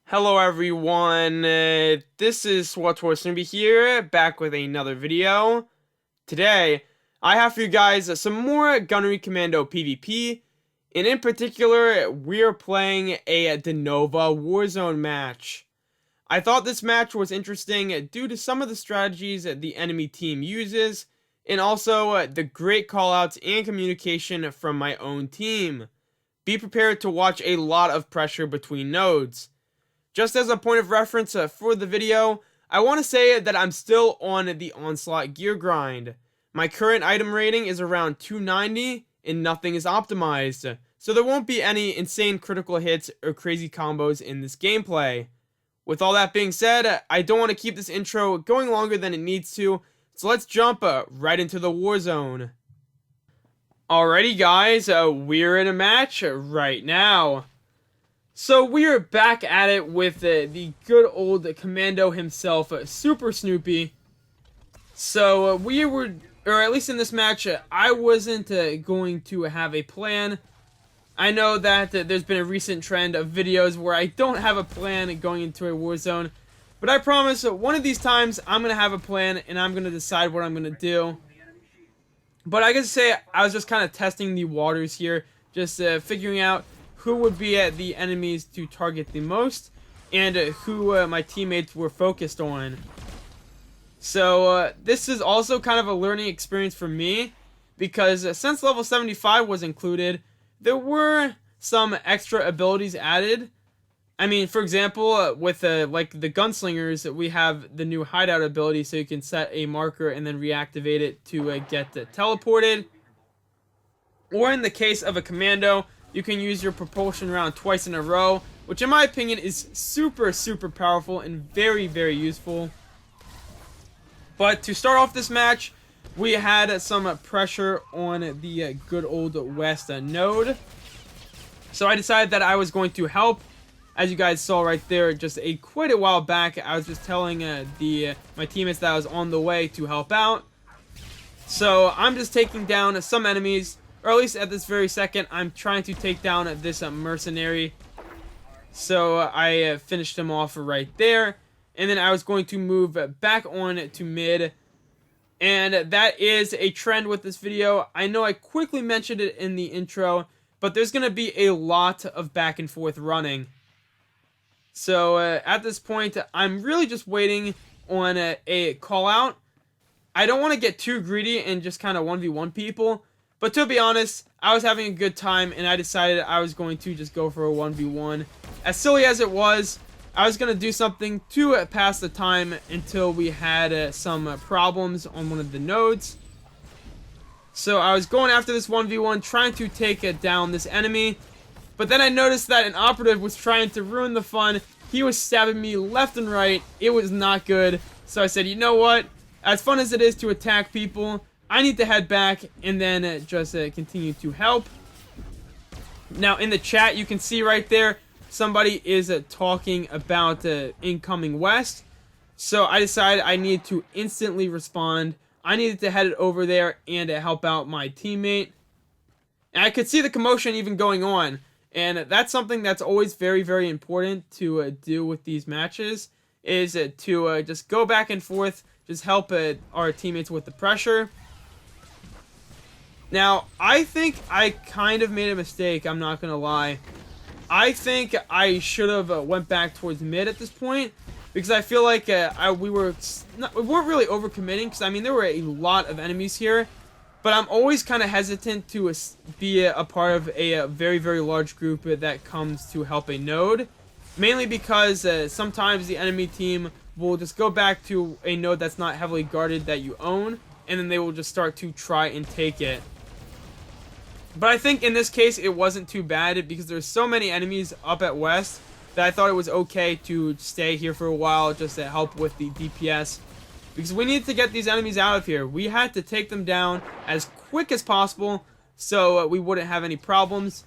Hello everyone, this is SWTOR Snoopy here, back with another video. Today, I have for you guys some more Gunnery Commando PvP, and in particular, we're playing a De Nova Warzone match. I thought this match was interesting due to some of the strategies the enemy team uses, and also the great callouts and communication from my own team. Be prepared to watch a lot of pressure between nodes. Just as a point of reference for the video, I want to say that I'm still on the Onslaught gear grind. My current item rating is around 290 and nothing is optimized, so there won't be any insane critical hits or crazy combos in this gameplay. With all that being said, I don't want to keep this intro going longer than it needs to, so let's jump right into the war zone. Alrighty guys, we're in a match right now. So we are back at it with the good old Commando himself, Super Snoopy. So we were, or at least in this match, I wasn't going to have a plan. I know that there's been a recent trend of videos where I don't have a plan going into a war zone. But I promise one of these times I'm going to have a plan and I'm going to decide what I'm going to do. But I gotta say, I was just kind of testing the waters here, just figuring out who would be the enemies to target the most, and who my teammates were focused on. So this is also kind of a learning experience for me, because since level 75 was included, there were some extra abilities added. I mean, for example, with like the gunslingers, we have the new hideout ability, so you can set a marker and then reactivate it to get teleported. Or in the case of a commando, you can use your propulsion round twice in a row, which in my opinion is super powerful and very useful. But to start off this match, we had some pressure on the good old west node. So I decided that I was going to help. As you guys saw right there, just quite a while back, I was just telling my teammates that I was on the way to help out. So I'm just taking down some enemies, or at least at this very second, I'm trying to take down this mercenary. So I finished him off right there. And then I was going to move back on to mid. And that is a trend with this video. I know I quickly mentioned it in the intro, but there's going to be a lot of back and forth running. So at this point, I'm really just waiting on a call out. I don't want to get too greedy and just kind of 1v1 people. But to be honest, I was having a good time and I decided I was going to just go for a 1v1. As silly as it was, I was going to do something to pass the time until we had some problems on one of the nodes. So I was going after this 1v1, trying to take down this enemy. But then I noticed that an operative was trying to ruin the fun. He was stabbing me left and right. It was not good. So I said, you know what? As fun as it is to attack people, I need to head back and then just continue to help. Now in the chat, you can see right there, somebody is talking about incoming west. So I decided I needed to instantly respond. I needed to head over there and help out my teammate. And I could see the commotion even going on. And that's something that's always very important to do with these matches, is to just go back and forth, just help our teammates with the pressure. Now, I think I kind of made a mistake, I'm not going to lie. I think I should have went back towards mid at this point, because I feel like we weren't really overcommitting, because I mean there were a lot of enemies here. But I'm always kind of hesitant to be a part of a very large group that comes to help a node. Mainly because sometimes the enemy team will just go back to a node that's not heavily guarded that you own. And then they will just start to try and take it. But I think in this case it wasn't too bad, because there's so many enemies up at west that I thought it was okay to stay here for a while just to help with the DPS. Because we need to get these enemies out of here. We had to take them down as quick as possible so we wouldn't have any problems.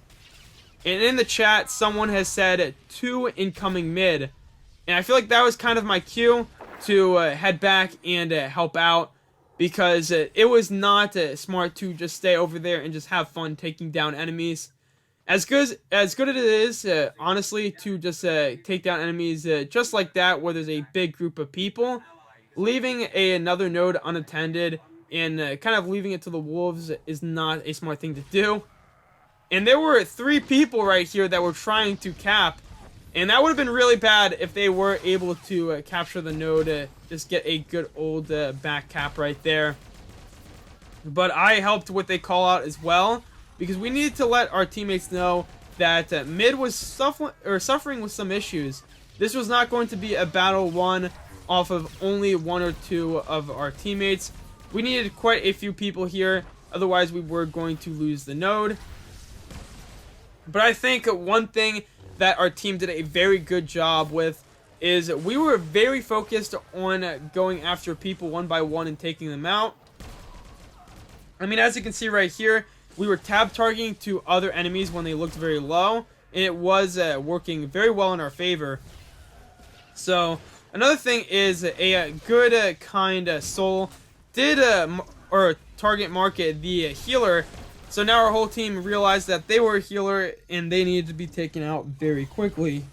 And in the chat, someone has said 2 incoming mid. And I feel like that was kind of my cue to head back and help out. Because it was not smart to just stay over there and just have fun taking down enemies. As good as it is, honestly, to just take down enemies just like that, where there's a big group of people, leaving another node unattended and kind of leaving it to the wolves is not a smart thing to do. And there were 3 people right here that were trying to cap, and that would have been really bad if they were able to capture the node, just get a good old back cap right there. But I helped with a call out as well, because we needed to let our teammates know that mid was suffering with some issues. This was not going to be a battle won off of only 1 or 2 of our teammates. We needed quite a few people here, otherwise we were going to lose the node. But I think one thing that our team did a very good job with is we were very focused on going after people one by one and taking them out. I mean, as you can see right here, we were tab targeting to other enemies when they looked very low, and it was working very well in our favor. So another thing is a good kind soul did or target market the healer. So now our whole team realized that they were a healer and they needed to be taken out very quickly.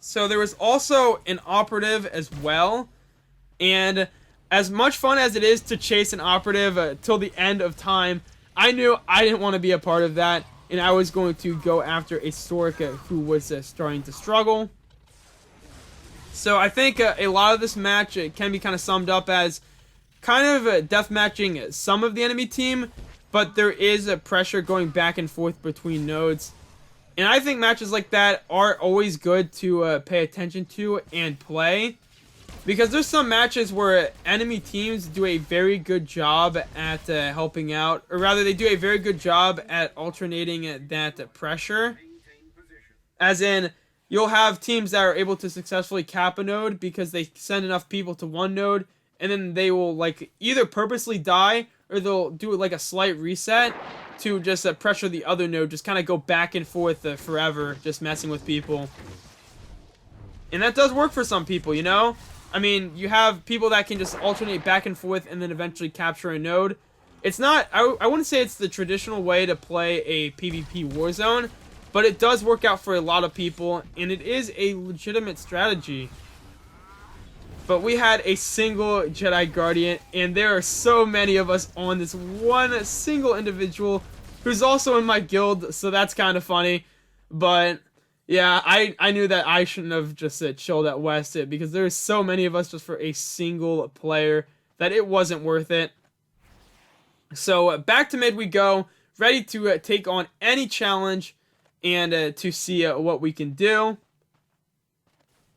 So there was also an operative as well, and as much fun as it is to chase an operative till the end of time, I knew I didn't want to be a part of that, and I was going to go after a SWTOR who was starting to struggle. So I think a lot of this match can be kind of summed up as kind of deathmatching some of the enemy team, but there is pressure going back and forth between nodes. And I think matches like that are always good to pay attention to and play, because there's some matches where enemy teams do a very good job at helping out, or rather they do a very good job at alternating that pressure. As in, you'll have teams that are able to successfully cap a node because they send enough people to one node, and then they will like either purposely die or they'll do like a slight reset to just pressure the other node, just kind of go back and forth forever, just messing with people. And that does work for some people, you know? I mean, you have people that can just alternate back and forth and then eventually capture a node. It's not, I wouldn't say it's the traditional way to play a PvP Warzone, but it does work out for a lot of people, and it is a legitimate strategy. But we had a single Jedi Guardian, and there are so many of us on this one single individual who's also in my guild, so that's kind of funny. But yeah, I knew that I shouldn't have just chilled at West because there's so many of us just for a single player that it wasn't worth it. So back to mid we go, ready to take on any challenge and to see what we can do.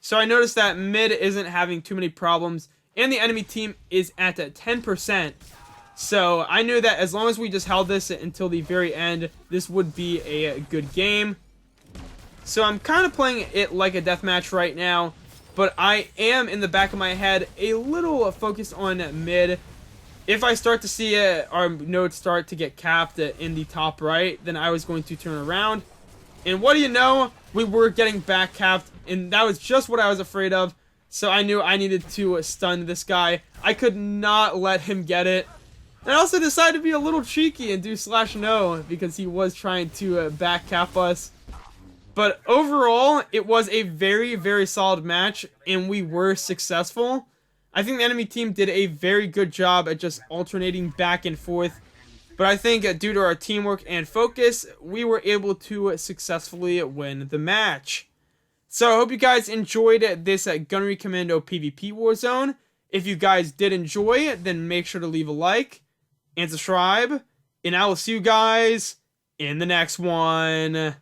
So I noticed that mid isn't having too many problems, and the enemy team is at 10%. So I knew that as long as we just held this until the very end, this would be a good game. So I'm kind of playing it like a deathmatch right now, but I am in the back of my head a little focused on mid. If I start to see our node start to get capped in the top right, then I was going to turn around. And what do you know? We were getting back capped, and that was just what I was afraid of. So I knew I needed to stun this guy. I could not let him get it. And I also decided to be a little cheeky and do /no because he was trying to back cap us. But overall, it was a very, very solid match, and we were successful. I think the enemy team did a very good job at just alternating back and forth. But I think due to our teamwork and focus, we were able to successfully win the match. So I hope you guys enjoyed this Gunnery Commando PvP Warzone. If you guys did enjoy, then make sure to leave a like and subscribe. And I will see you guys in the next one.